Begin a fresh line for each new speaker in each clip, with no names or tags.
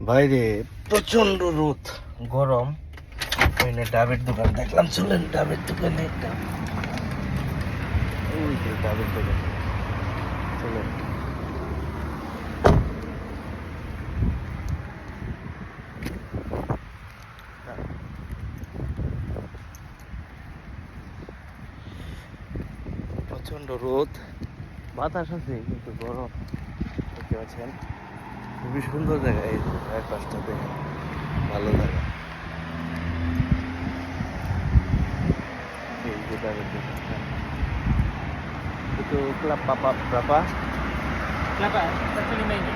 বাইরে প্রচন্ড রোদ, গরম। ওইখানে ডাবের দোকান দেখলাম, চলেন ডাবের দোকানে একটা। ওই যে ডাবের দোকান, চলেন। প্রচন্ড রোদ, বাতাস আছে কিন্তু গরম। দেখতে পাচ্ছেন, খুবই সুন্দর জায়গা। এই এক পাশটা দেখেন, ভালো জায়গা। এই যে ডাবের দোকান, itu klub papa berapa?
Berapa? 45 ini.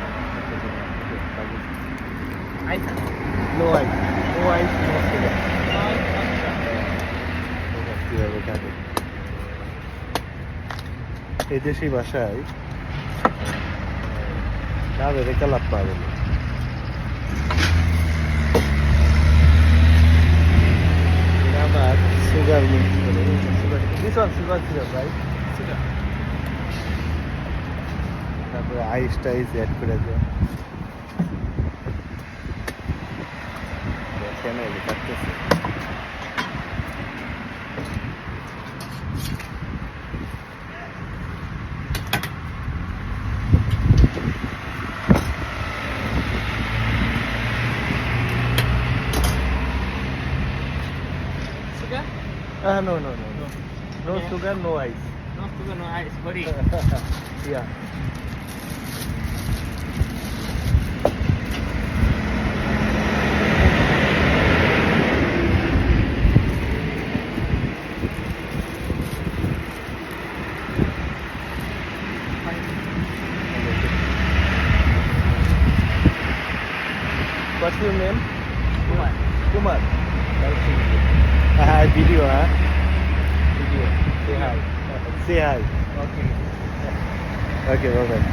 Bagus.
Ice.
No ice, no ice, no sugar. কিভাবে খাবে এই দেশি ভাষায় ডাবের কালাপ পাবে না। আবার সুগার মিক্স করে, sugar this one sugar syrup right,
Sudah.
তারপরে আইস টাইস অ্যাড করে দেয়। দেখেন এই যে কাটতেছে।
Sudah?
No, no, no, no. No sugar, no ice.
No sugar, no ice. Sorry.
Yeah. What's your name?
Kumar.
Kumar. Nice to meet you. Hi, video, huh? Video. Say hi. Say hi.
Okay.
Okay, bye bye.